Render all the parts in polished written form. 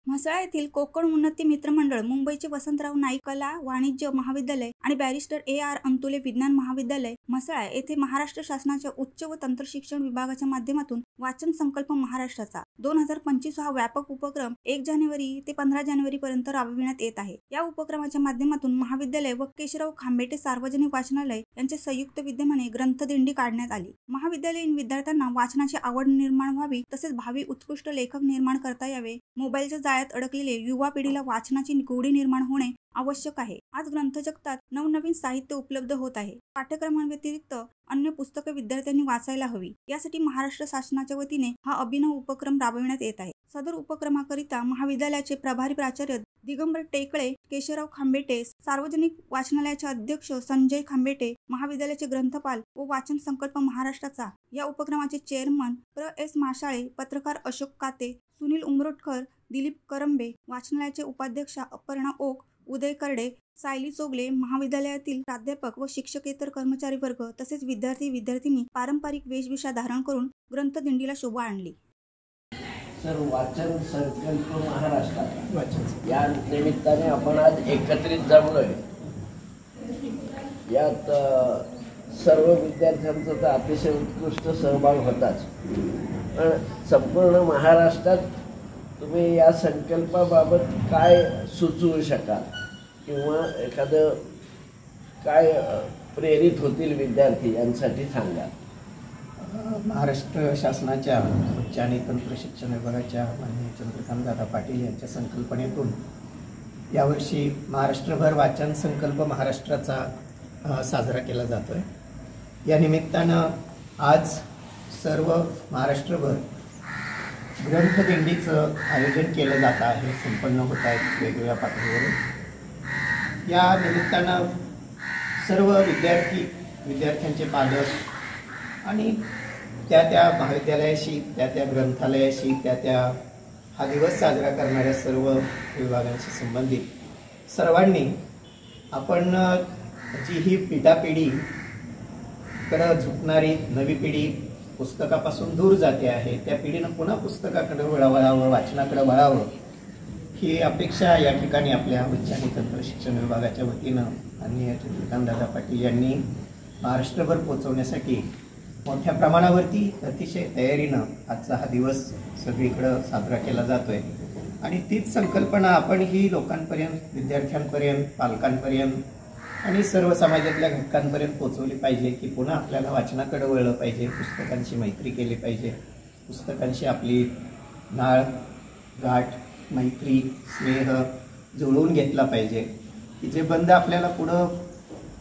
म्हसळा येथील कोकण उन्नती मित्रमंडळ, मुंबईचे वसंतराव नाईक कला वाणिज्य महाविद्यालय आणि बॅरिस्टर AR अंतुले विज्ञान महाविद्यालय, म्हसळा येथे महाराष्ट्र शासनाच्या उच्च व तंत्रशिक्षण विभागाच्या माध्यमातून वाचन संकल्प महाराष्ट्राचा 2025 हा व्यापक उपक्रम 1 जानेवारी ते 15 जानेवारी पर्यंत राबविण्यात येत आहे। या उपक्रमाच्या माध्यमातून महाविद्यालय व केशवराव खांबेटे सार्वजनिक वाचनालय यांचे संयुक्त विद्यमाने ग्रंथदिंडी काढण्यात आली। महाविद्यालयीन विद्यार्थ्यांना वाचनाची आवड निर्माण व्हावी, तसेच भावी उत्कृष्ट लेखक निर्माण करता यावे। मोबाईलच्या जाळ्यात अडकलेले युवा पिढीला वाचनाची गोडी निर्माण होणे आवश्यक आहे। आज ग्रंथजगतात नवनवीन साहित्य उपलब्ध होत आहे। पाठ्यक्रमांव्यतिरिक्त अन्य पुस्तके विद्यार्थ्यांनी वाचायला हवी, यासाठी महाराष्ट्र शासनाच्या वतीने हा अभिनव उपक्रम राबविण्यात येत आहे। सदर उपक्रमाकरिता महाविद्यालयाचे प्रभारी प्राचार्य दिगंबर टेकळे, केशवराव खांबेटे, सार्वजनिक वाचनालयाचे अध्यक्ष संजय खांबेटे, महाविद्यालयाचे ग्रंथपाल व वाचन संकल्प महाराष्ट्राचा या उपक्रमाचे चेअरमन प्र.एस. माशाळे, पत्रकार अशोक काते, सुनील उमरोटकर, दिलीप करंबे, वाचनालयाचे उपाध्यक्षा अपर्णा ओक, उदय करडे, सायली चोगले, महाविद्यालयातील प्राध्यापक व शिक्षकेतर कर्मचारी वर्ग तसेच विद्यार्थी-विद्यार्थिनी पारंपरिक वेशभूषा धारण करून ग्रंथदिंडीला शोभा आणली। सर, वाचन संकल्प महाराष्ट्रात या निमित्ताने आपण आज एकत्रित जमलोय। यात सर्व विद्यार्थ्यांचा तर अतिशय उत्कृष्ट सहभाग होताच, पण संपूर्ण महाराष्ट्रात तुम्ही या संकल्पाबाबत काय सुचवू शकाल किंवा एखादं काय प्रेरित होतील विद्यार्थी यांसाठी सांगा। महाराष्ट्र शासनाच्या उच्च आणि तंत्र शिक्षण विभागाच्या माननीय चंद्रकांत दादा पाटील यांच्या संकल्पनेतून यावर्षी महाराष्ट्रभर वाचन संकल्प महाराष्ट्राचा साजरा केला जातो आहे। या निमित्तानं आज सर्व महाराष्ट्रभर ग्रंथदिंडीचं आयोजन केलं जात आहे, संपन्न होत आहेत वेगवेगळ्या पातळीवरून। या निमित्तानं सर्व विद्यार्थ्यांचे पालक आणि त्या महाविद्यालयाशी, त्या ग्रंथालयाशी, हा दिवस साजरा करणाऱ्या सर्व विभागांशी संबंधित सर्वांनी आपण जी ही पिढीकडे झुकणारी नवी पिढी पुस्तकापासून दूर जाते आहे, त्या पिढीनं पुन्हा पुस्तकाकडे वळावं, वाचनाकडे वळावं, ही अपेक्षा या ठिकाणी आपल्या उच्च आणि तंत्र शिक्षण विभागाच्या वतीनं आणि चंद्रकांत दादा पाटील यांनी महाराष्ट्रभर पोहोचवण्यासाठी मोठ्या प्रमाणावरती अतिशय तयारीनं आजचा हा दिवस सगळीकडं साजरा केला जातोय। आणि तीच संकल्पना आपण ही लोकांपर्यंत, विद्यार्थ्यांपर्यंत, पालकांपर्यंत आणि सर्व समाजातल्या घटकांपर्यंत पोहोचवली पाहिजे की पुन्हा आपल्याला वाचनाकडे वळलं पाहिजे, पुस्तकांची मैत्री केली पाहिजे, पुस्तकांशी आपली नाळ, गाठ, मैत्री, स्नेह जुळवून घेतला पाहिजे की जे बंध आपल्याला पुढं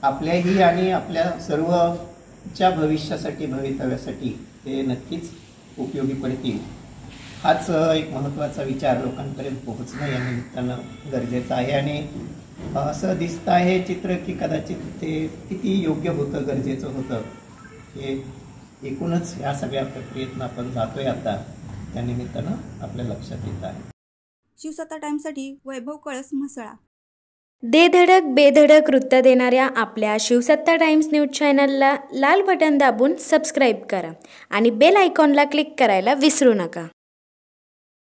आपल्याही आणि आपल्या सर्वच्या भविष्यासाठी, भवितव्यासाठी ते नक्कीच उपयोगी पडतील। हाच एक महत्त्वाचा विचार लोकांपर्यंत पोहोचणं या निमित्तानं गरजेचं आहे। आणि असं दिसतं आहे चित्र की कदाचित ते किती योग्य होतं, गरजेचं होतं, हे एकूणच या सगळ्या प्रक्रियेतून आपण जातोय आता, त्या निमित्तानं आपल्या लक्षात येत आहे। शिवसत्ता टाइम्ससाठी वैभव कळस, म्हसळा। दे धडक बेधडक वृत्त देणाऱ्या आपल्या शिवसत्ता टाइम्स न्यूज चॅनलला लाल बटन दाबून सबस्क्राईब करा आणि बेल आयकॉनला क्लिक करायला विसरू नका।